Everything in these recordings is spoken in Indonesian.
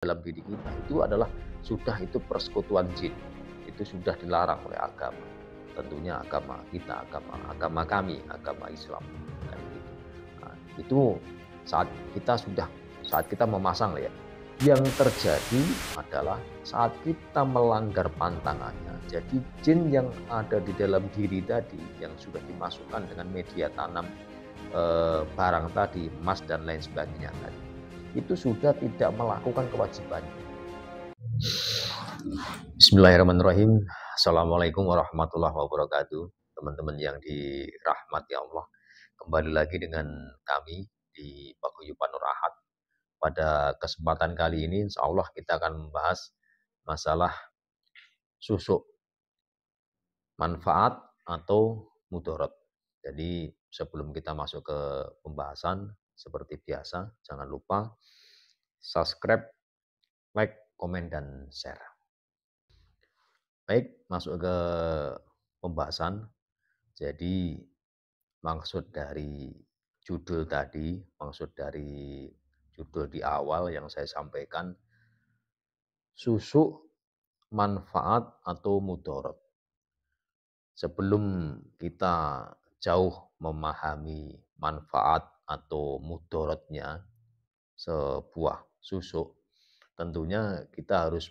dalam diri kita itu adalah itu persekutuan jin. Itu sudah dilarang oleh agama. Tentunya agama kita, agama kami, agama Islam kayak gitu. Nah, itu saat saat kita memasang ya. Yang terjadi adalah saat kita melanggar pantangannya. Jadi jin yang ada di dalam diri tadi yang sudah dimasukkan dengan media tanam barang tadi, emas dan lain sebagainya tadi, itu sudah tidak melakukan kewajibannya. Bismillahirrahmanirrahim. Assalamualaikum warahmatullahi wabarakatuh. Teman-teman yang dirahmati Allah. Kembali lagi dengan kami di Paguyuban Nur Ahad. Pada kesempatan kali ini insya Allah kita akan membahas masalah susuk, manfaat atau mudorot. Jadi sebelum kita masuk ke pembahasan, seperti biasa, jangan lupa subscribe, like, komen, dan share. Baik, masuk ke pembahasan. Jadi maksud dari judul tadi, maksud dari judul di awal yang saya sampaikan, susuk, manfaat atau mudorot. Sebelum kita jauh memahami manfaat atau mudorotnya sebuah susuk, tentunya kita harus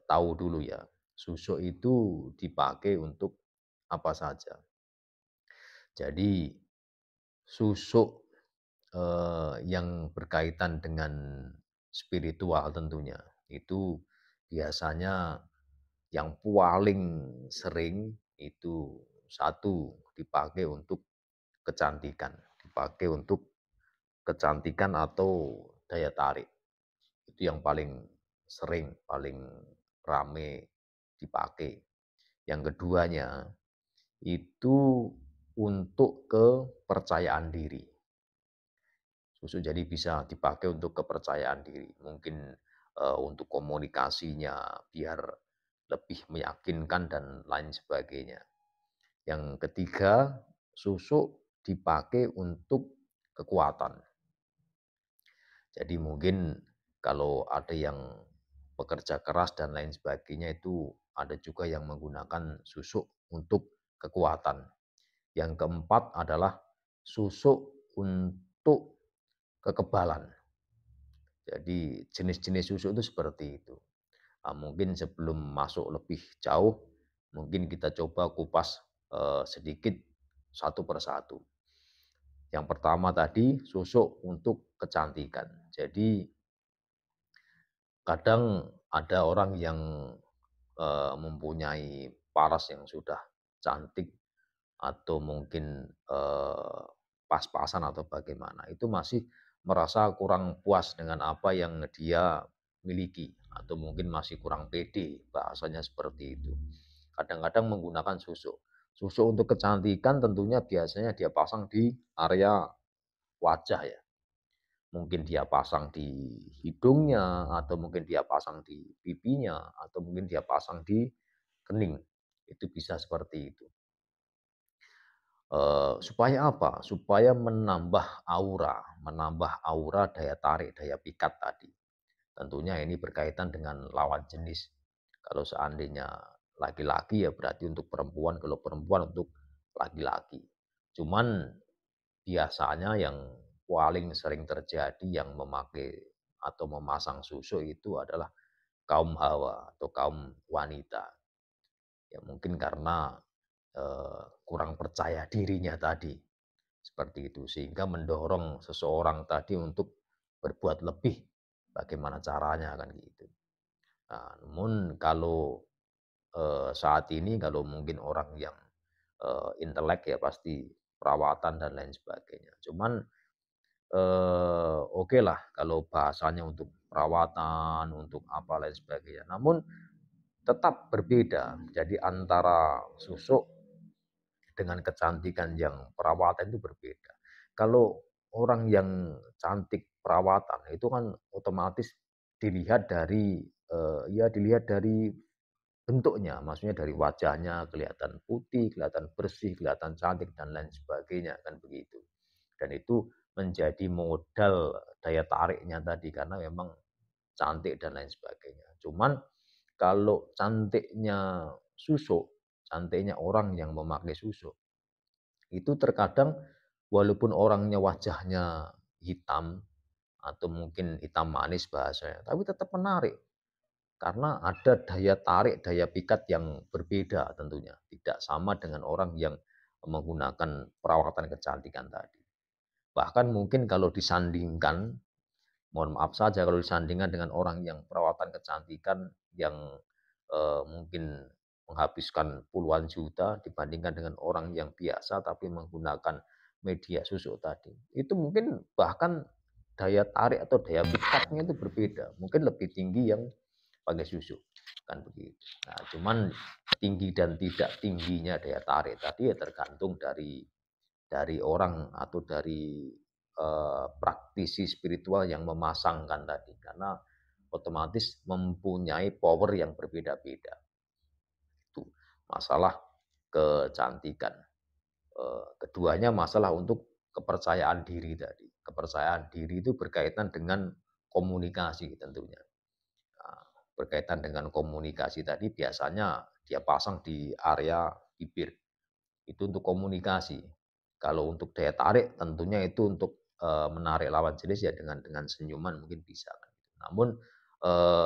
tahu dulu ya, susuk itu dipakai untuk apa saja. Jadi susuk yang berkaitan dengan spiritual tentunya, itu biasanya yang paling sering itu satu dipakai untuk kecantikan, dipakai untuk kecantikan atau daya tarik. Itu yang paling sering, paling rame dipakai. Yang keduanya itu untuk kepercayaan diri. Susuk jadi bisa dipakai untuk kepercayaan diri. Mungkin untuk komunikasinya biar lebih meyakinkan dan lain sebagainya. Yang ketiga, susuk dipakai untuk kekuatan. Jadi mungkin kalau ada yang pekerja keras dan lain sebagainya itu ada juga yang menggunakan susuk untuk kekuatan. Yang keempat adalah susuk untuk kekebalan. Jadi jenis-jenis susuk itu seperti itu. Nah, mungkin sebelum masuk lebih jauh, mungkin kita coba kupas sedikit satu persatu. Yang pertama tadi susuk untuk kecantikan. Jadi kadang ada orang yang mempunyai paras yang sudah cantik atau mungkin pas-pasan atau bagaimana, itu masih merasa kurang puas dengan apa yang dia miliki atau mungkin masih kurang pede, bahasanya seperti itu. Kadang-kadang menggunakan susuk. Susuk untuk kecantikan tentunya biasanya dia pasang di area wajah ya. Mungkin dia pasang di hidungnya, atau mungkin dia pasang di pipinya, atau mungkin dia pasang di kening. Itu bisa seperti itu. Supaya apa? Supaya menambah aura daya tarik, daya pikat tadi. Tentunya ini berkaitan dengan lawan jenis. Kalau seandainya laki-laki ya berarti untuk perempuan, kalau perempuan untuk laki-laki. Cuman biasanya yang paling sering terjadi yang memakai atau memasang susuk itu adalah kaum hawa atau kaum wanita. Ya mungkin karena kurang percaya dirinya tadi, seperti itu. Sehingga mendorong seseorang tadi untuk berbuat lebih, bagaimana caranya kan gitu. Nah, namun kalau saat ini kalau mungkin orang yang intelek ya pasti perawatan dan lain sebagainya. Cuman oke lah kalau bahasanya untuk perawatan, untuk apa lain sebagainya. Namun tetap berbeda. Jadi antara susuk dengan kecantikan yang perawatan itu berbeda. Kalau orang yang cantik perawatan itu kan otomatis dilihat dari ya dilihat dari bentuknya, maksudnya dari wajahnya kelihatan putih, kelihatan bersih, kelihatan cantik dan lain sebagainya kan begitu. Dan itu menjadi modal daya tariknya tadi karena memang cantik dan lain sebagainya. Cuman kalau cantiknya susuk, cantiknya orang yang memakai susuk, itu terkadang walaupun orangnya wajahnya hitam atau mungkin hitam manis bahasanya, tapi tetap menarik. Karena ada daya tarik, daya pikat yang berbeda tentunya. Tidak sama dengan orang yang menggunakan perawatan kecantikan tadi. Bahkan mungkin kalau disandingkan, mohon maaf saja kalau disandingkan dengan orang yang perawatan kecantikan yang mungkin menghabiskan puluhan juta dibandingkan dengan orang yang biasa tapi menggunakan media susuk tadi. Itu mungkin bahkan daya tarik atau daya pikatnya itu berbeda. Mungkin lebih tinggi yang pakai susuk, kan begitu. Nah, cuman tinggi dan tidak tingginya daya tarik tadi ya tergantung dari orang atau dari praktisi spiritual yang memasangkan tadi, karena otomatis mempunyai power yang berbeda-beda. Itu masalah kecantikan. Keduanya masalah untuk kepercayaan diri tadi. Kepercayaan diri itu berkaitan dengan komunikasi tentunya. Nah, berkaitan dengan komunikasi tadi biasanya dia pasang di area bibir. Itu untuk komunikasi. Kalau untuk daya tarik tentunya itu untuk menarik lawan jenis ya dengan senyuman mungkin bisa. Namun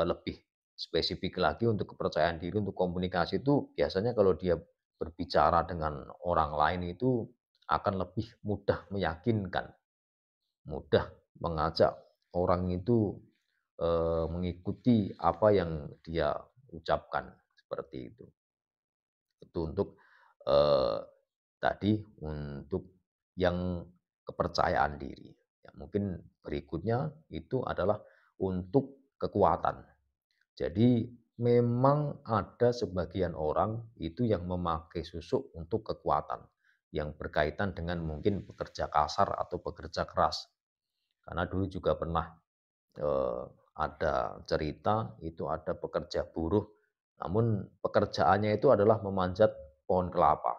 lebih spesifik lagi untuk kepercayaan diri untuk komunikasi itu biasanya kalau dia berbicara dengan orang lain itu akan lebih mudah meyakinkan, mudah mengajak orang itu mengikuti apa yang dia ucapkan seperti itu. Itu untuk tadi untuk yang kepercayaan diri. Ya, mungkin berikutnya itu adalah untuk kekuatan. Jadi memang ada sebagian orang itu yang memakai susuk untuk kekuatan yang berkaitan dengan mungkin pekerja kasar atau pekerja keras. Karena dulu juga pernah eh, ada cerita itu ada pekerja buruh, namun pekerjaannya itu adalah memanjat pohon kelapa.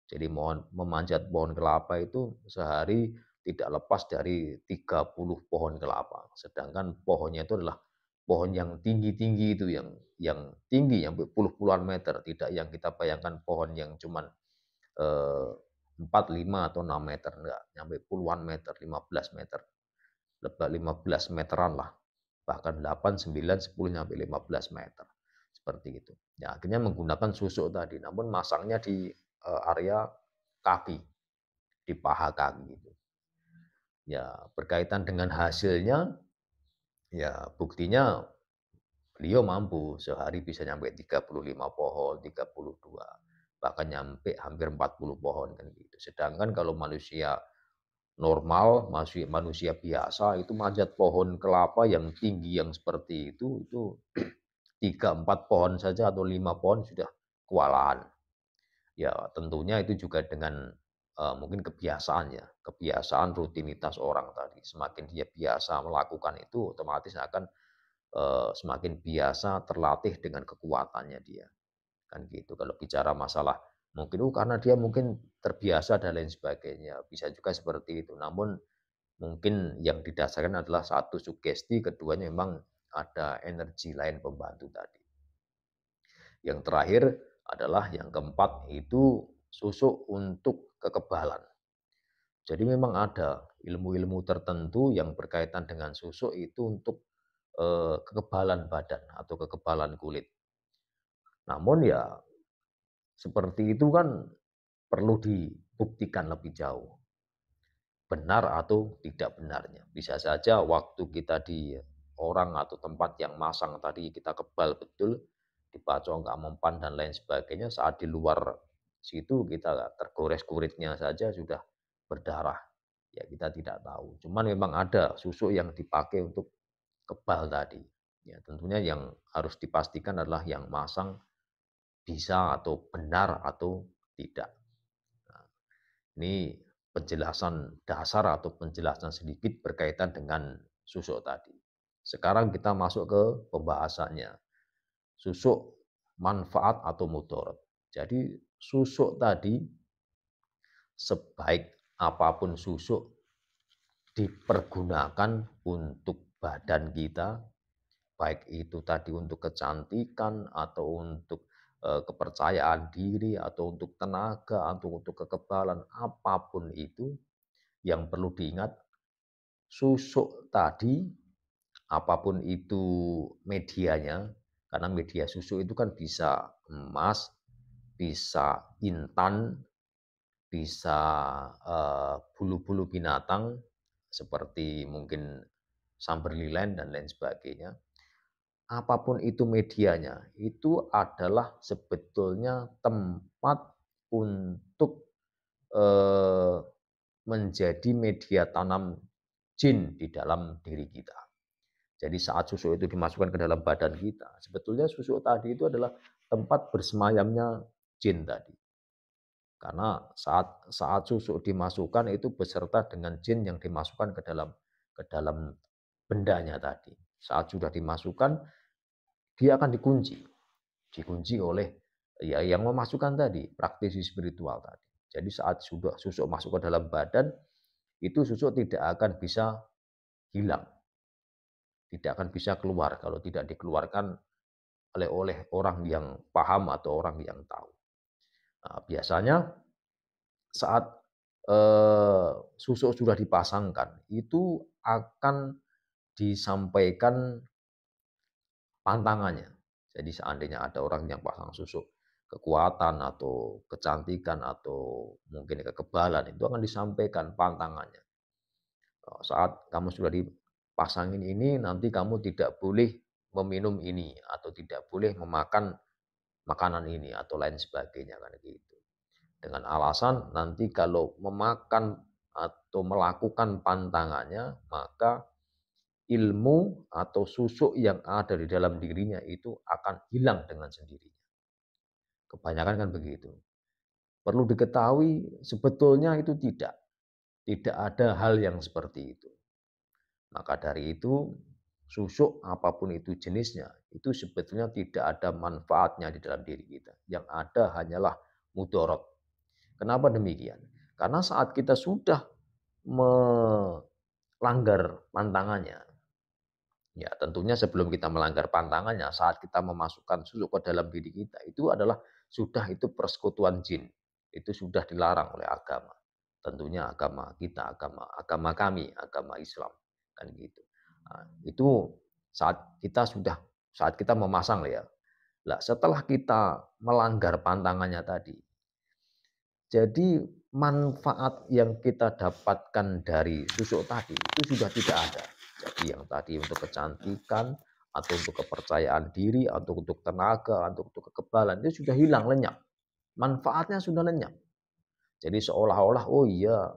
Jadi memanjat pohon kelapa itu sehari tidak lepas dari 30 pohon kelapa. Sedangkan pohonnya itu adalah pohon yang tinggi-tinggi itu yang tinggi yang puluh-puluhan meter, tidak yang kita bayangkan pohon yang cuman 4, 5 atau 6 meter, enggak, sampai puluhan meter, 15 meter. Lebih 15 meteran lah. Bahkan 8, 9, 10 sampai 15 meter. Seperti itu. Ya, akhirnya menggunakan susuk tadi, namun masangnya di area kaki, di paha kaki gitu. Ya, berkaitan dengan hasilnya, ya buktinya beliau mampu sehari bisa nyampe 35 pohon, 32, bahkan nyampe hampir 40 pohon kan gitu. Sedangkan kalau manusia normal, masih manusia biasa itu manjat pohon kelapa yang tinggi yang seperti itu 3, 4 pohon saja atau 5 pohon sudah kewalahan. Ya tentunya itu juga dengan mungkin kebiasaan ya, kebiasaan rutinitas orang tadi. Semakin dia biasa melakukan itu, otomatis akan semakin biasa terlatih dengan kekuatannya dia. Kan gitu. Kalau bicara masalah mungkin karena dia mungkin terbiasa dan lain sebagainya, bisa juga seperti itu. Namun mungkin yang didasarkan adalah satu sugesti, keduanya memang ada energi lain pembantu tadi. Yang terakhir adalah yang keempat itu susuk untuk kekebalan. Jadi memang ada ilmu-ilmu tertentu yang berkaitan dengan susuk itu untuk kekebalan badan atau kekebalan kulit. Namun ya seperti itu kan perlu dibuktikan lebih jauh. Benar atau tidak benarnya. Bisa saja waktu kita di orang atau tempat yang masang tadi kita kebal betul, dipacok nggak mempan dan lain sebagainya, saat di luar situ kita tergores kulitnya saja sudah berdarah. Ya kita tidak tahu. Cuman memang ada susuk yang dipakai untuk kebal tadi. Ya tentunya yang harus dipastikan adalah yang masang bisa atau benar atau tidak. Nah, ini penjelasan dasar atau penjelasan sedikit berkaitan dengan susuk tadi. Sekarang kita masuk ke pembahasannya. Susuk manfaat atau mudarat. Jadi susuk tadi sebaik apapun susuk dipergunakan untuk badan kita, baik itu tadi untuk kecantikan atau untuk kepercayaan diri atau untuk tenaga atau untuk kekebalan, apapun itu yang perlu diingat, susuk tadi, apapun itu medianya, karena media susuk itu kan bisa emas, bisa intan, bisa bulu-bulu binatang seperti mungkin Samberliland dan lain sebagainya. Apapun itu medianya, itu adalah sebetulnya tempat untuk eee, menjadi media tanam jin di dalam diri kita. Jadi saat susu itu dimasukkan ke dalam badan kita, sebetulnya susu tadi itu adalah tempat bersemayamnya jin tadi. Karena saat saat susu dimasukkan itu beserta dengan jin yang dimasukkan ke dalam bendanya tadi. Saat sudah dimasukkan, dia akan dikunci. Dikunci oleh ya yang memasukkan tadi, praktisi spiritual tadi. Jadi saat sudah susuk masuk ke dalam badan, itu susuk tidak akan bisa hilang, tidak akan bisa keluar kalau tidak dikeluarkan oleh orang yang paham atau orang yang tahu. Nah, biasanya saat susuk sudah dipasangkan, itu akan disampaikan pantangannya. Jadi seandainya ada orang yang pasang susuk kekuatan atau kecantikan atau mungkin kekebalan, itu akan disampaikan pantangannya. Saat kamu sudah dipasangin ini, nanti kamu tidak boleh meminum ini atau tidak boleh memakan makanan ini atau lain sebagainya kan gitu. Dengan alasan nanti kalau memakan atau melakukan pantangannya, maka ilmu atau susuk yang ada di dalam dirinya itu akan hilang dengan sendirinya. Kebanyakan kan begitu. Perlu diketahui sebetulnya itu tidak ada hal yang seperti itu. Maka dari itu, susuk apapun itu jenisnya, itu sebetulnya tidak ada manfaatnya di dalam diri kita. Yang ada hanyalah mudorot. Kenapa demikian? Karena saat kita sudah melanggar pantangannya, ya tentunya sebelum kita melanggar pantangannya, saat kita memasukkan susuk ke dalam diri kita, itu adalah sudah itu persekutuan jin. Itu sudah dilarang oleh agama. Tentunya agama kita, agama kami, agama Islam. Kan gitu. Nah, itu saat kita memasang ya. Lah, setelah kita melanggar pantangannya tadi, jadi manfaat yang kita dapatkan dari susuk tadi itu sudah tidak ada. Jadi yang tadi untuk kecantikan atau untuk kepercayaan diri atau untuk tenaga atau untuk kekebalan itu sudah hilang lenyap. Manfaatnya sudah lenyap. Jadi seolah-olah oh iya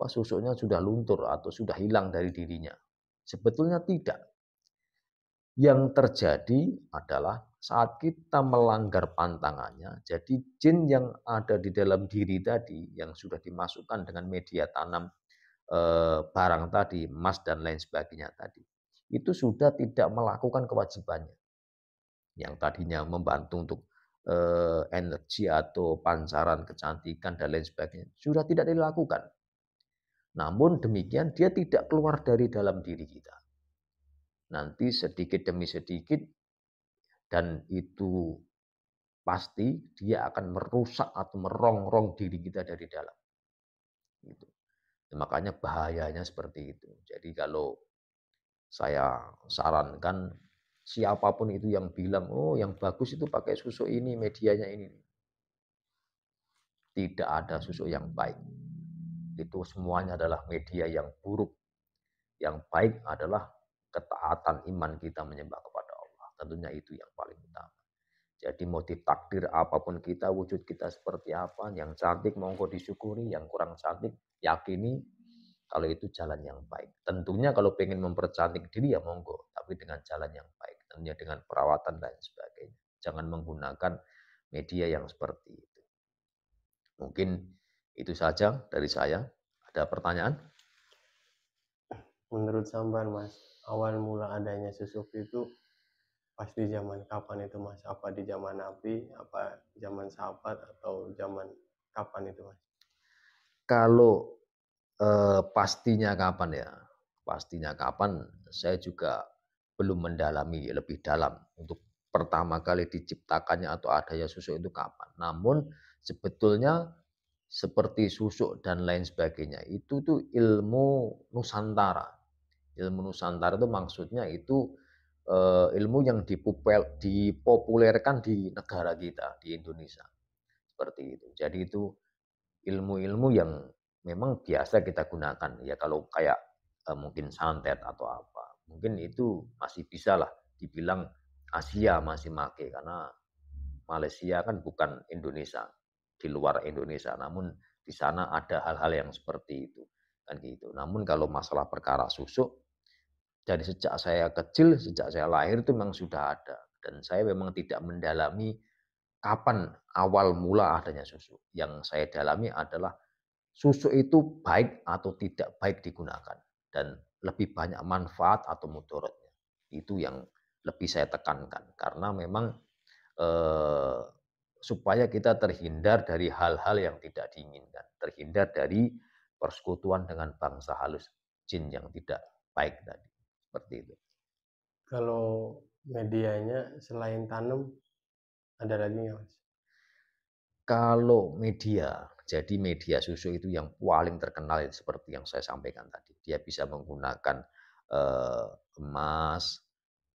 susuknya sudah luntur atau sudah hilang dari dirinya. Sebetulnya tidak. Yang terjadi adalah saat kita melanggar pantangannya, jadi jin yang ada di dalam diri tadi yang sudah dimasukkan dengan media tanam barang tadi, emas dan lain sebagainya tadi, itu sudah tidak melakukan kewajibannya. Yang tadinya membantu untuk energi atau pancaran kecantikan dan lain sebagainya, sudah tidak dilakukan. Namun demikian dia tidak keluar dari dalam diri kita. Nanti sedikit demi sedikit dan itu pasti dia akan merusak atau merongrong diri kita dari dalam. Gitu. Makanya bahayanya seperti itu. Jadi kalau saya sarankan siapapun itu yang bilang, oh yang bagus itu pakai susu ini, medianya ini. Tidak ada susu yang baik. Itu semuanya adalah media yang buruk. Yang baik adalah ketaatan iman kita menyembah kepada Allah. Tentunya itu yang paling utama. Jadi mau ditakdir apapun kita, wujud kita seperti apa, yang cantik monggo disyukuri, yang kurang cantik yakini kalau itu jalan yang baik. Tentunya kalau pengen mempercantik diri ya monggo, tapi dengan jalan yang baik. Tentunya dengan perawatan dan sebagainya. Jangan menggunakan media yang seperti itu. Mungkin itu saja dari saya. Ada pertanyaan? Menurut Sambar, Mas, awal mula adanya susuk itu pas di zaman kapan itu, Mas? Apa di zaman Nabi, apa zaman sahabat, atau zaman kapan itu, Mas? Kalau pastinya kapan ya? Pastinya kapan, saya juga belum mendalami lebih dalam untuk pertama kali diciptakannya atau adanya susuk itu kapan. Namun sebetulnya seperti susuk dan lain sebagainya itu tuh ilmu Nusantara. Ilmu Nusantara itu maksudnya itu ilmu yang dipopulerkan di negara kita, di Indonesia. Seperti itu. Jadi itu ilmu-ilmu yang memang biasa kita gunakan. Ya kalau kayak mungkin santet atau apa. Mungkin itu masih bisa lah dibilang Asia masih make karena Malaysia kan bukan Indonesia, di luar Indonesia. Namun di sana ada hal-hal yang seperti itu. Kan gitu. Namun kalau masalah perkara susuk, dari sejak saya kecil, sejak saya lahir itu memang sudah ada. Dan saya memang tidak mendalami kapan awal mula adanya susu. Yang saya dalami adalah susu itu baik atau tidak baik digunakan. Dan lebih banyak manfaat atau mudaratnya. Itu yang lebih saya tekankan. Karena memang eh, supaya kita terhindar dari hal-hal yang tidak diinginkan. Terhindar dari persekutuan dengan bangsa halus jin yang tidak baik tadi. Seperti itu. Kalau medianya selain tanam ada lagi nggak Mas? Kalau media, jadi media susu itu yang paling terkenal seperti yang saya sampaikan tadi. Dia bisa menggunakan eh, emas,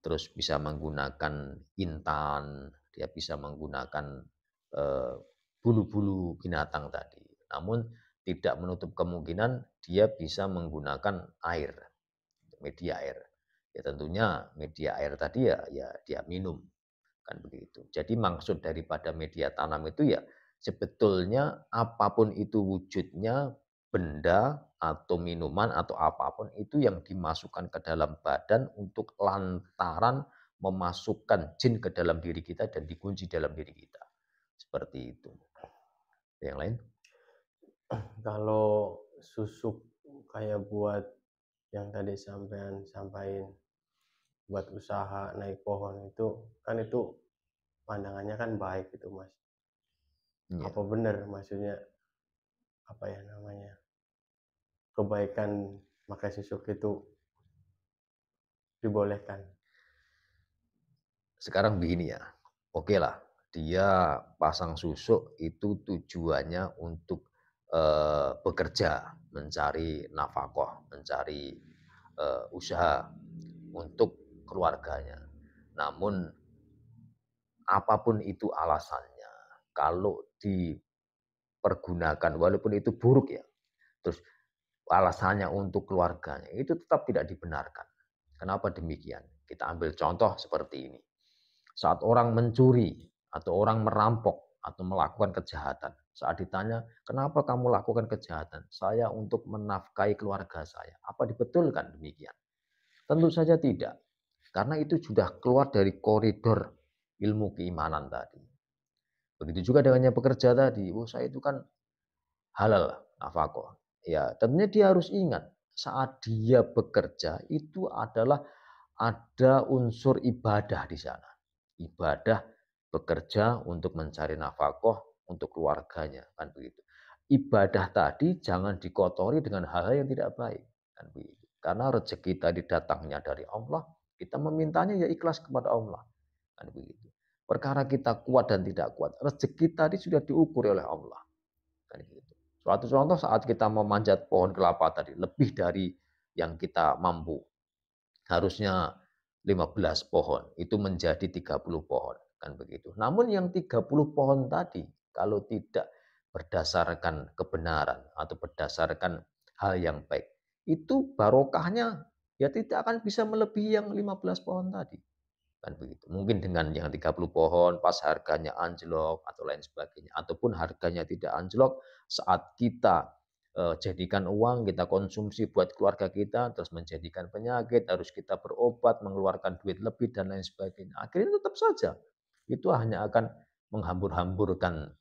terus bisa menggunakan intan, dia bisa menggunakan eh, bulu-bulu binatang tadi. Namun tidak menutup kemungkinan dia bisa menggunakan air, media air. Ya tentunya media air tadi ya dia minum kan begitu. Jadi maksud daripada media tanam itu ya sebetulnya apapun itu wujudnya, benda atau minuman atau apapun itu yang dimasukkan ke dalam badan untuk lantaran memasukkan jin ke dalam diri kita dan dikunci dalam diri kita. Seperti itu. Yang lain? Kalau susuk kayak buat yang tadi sampean sampaikan buat usaha naik pohon itu kan itu pandangannya kan baik gitu Mas. Ya. Apa benar maksudnya apa ya namanya kebaikan pakai susuk itu dibolehkan? Sekarang begini ya. Oke lah, dia pasang susuk itu tujuannya untuk bekerja, mencari nafkah, mencari usaha untuk keluarganya. Namun apapun itu alasannya, kalau dipergunakan walaupun itu buruk ya, terus alasannya untuk keluarganya itu tetap tidak dibenarkan. Kenapa demikian? Kita ambil contoh seperti ini. Saat orang mencuri atau orang merampok atau melakukan kejahatan, saat ditanya, "Kenapa kamu lakukan kejahatan?" "Saya untuk menafkahi keluarga saya." Apa dibetulkan demikian? Tentu saja tidak. Karena itu sudah keluar dari koridor ilmu keimanan tadi. Begitu juga dengan yang bekerja tadi. Oh, saya itu kan halal nafkah. Ya, tentunya dia harus ingat saat dia bekerja itu adalah ada unsur ibadah di sana. Ibadah bekerja untuk mencari nafkah untuk keluarganya kan begitu. Ibadah tadi jangan dikotori dengan hal-hal yang tidak baik kan begitu. Karena rezeki tadi datangnya dari Allah, kita memintanya ya ikhlas kepada Allah kan begitu. Perkara kita kuat dan tidak kuat, rezeki tadi sudah diukur oleh Allah kan gitu. Suatu contoh saat kita memanjat pohon kelapa tadi lebih dari yang kita mampu, harusnya 15 pohon, itu menjadi 30 pohon, kan begitu. Namun yang 30 pohon tadi, kalau tidak berdasarkan kebenaran atau berdasarkan hal yang baik, itu barokahnya ya tidak akan bisa melebihi yang 15 pohon tadi. Kan begitu. Mungkin dengan yang 30 pohon pas harganya anjlok atau lain sebagainya, ataupun harganya tidak anjlok saat kita jadikan uang, kita konsumsi buat keluarga kita, terus menjadikan penyakit, harus kita berobat, mengeluarkan duit lebih dan lain sebagainya. Akhirnya tetap saja itu hanya akan menghambur-hamburkan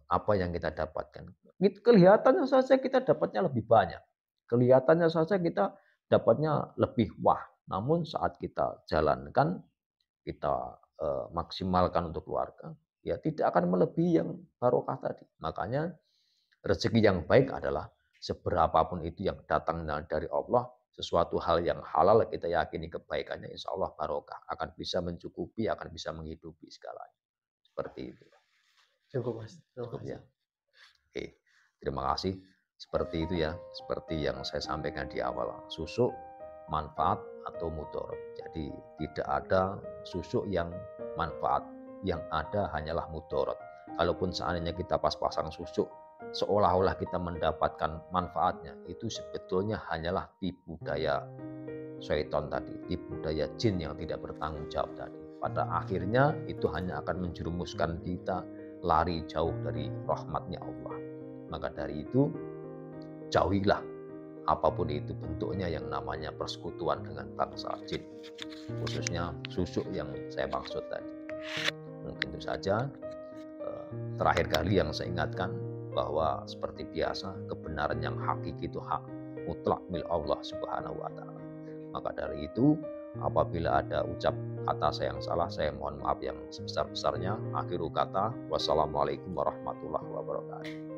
apa yang kita dapatkan. Kelihatannya saja kita dapatnya lebih banyak. Kelihatannya saja kita dapatnya lebih wah. Namun saat kita jalankan, kita maksimalkan untuk keluarga, ya tidak akan melebihi yang barokah tadi. Makanya rezeki yang baik adalah seberapapun itu yang datang dari Allah, sesuatu hal yang halal kita yakini kebaikannya, insya Allah barokah, akan bisa mencukupi, akan bisa menghidupi segalanya. Seperti itu. Cukup Mas, terima Cukup kasih. ya. Oke, terima kasih. Seperti itu ya, seperti yang saya sampaikan di awal, susuk manfaat atau mudorot. Jadi tidak ada susuk yang manfaat, yang ada hanyalah mudorot. Kalaupun seandainya kita pas-pasang susuk, seolah-olah kita mendapatkan manfaatnya, itu sebetulnya hanyalah tipu daya syaitan tadi, tipu daya jin yang tidak bertanggung jawab tadi. Pada akhirnya itu hanya akan menjerumuskan kita lari jauh dari rahmatnya Allah. Maka dari itu, jauhilah apapun itu bentuknya yang namanya persekutuan dengan bangsa jin, khususnya susuk yang saya maksud tadi. Mungkin itu saja. Terakhir kali yang saya ingatkan bahwa seperti biasa, kebenaran yang hakiki itu hak mutlak milik Allah Subhanahu wa Ta'ala. Maka dari itu, apabila ada ucap kata saya yang salah, saya mohon maaf yang sebesar-besarnya. Akhiru kata, wassalamualaikum warahmatullahi wabarakatuh.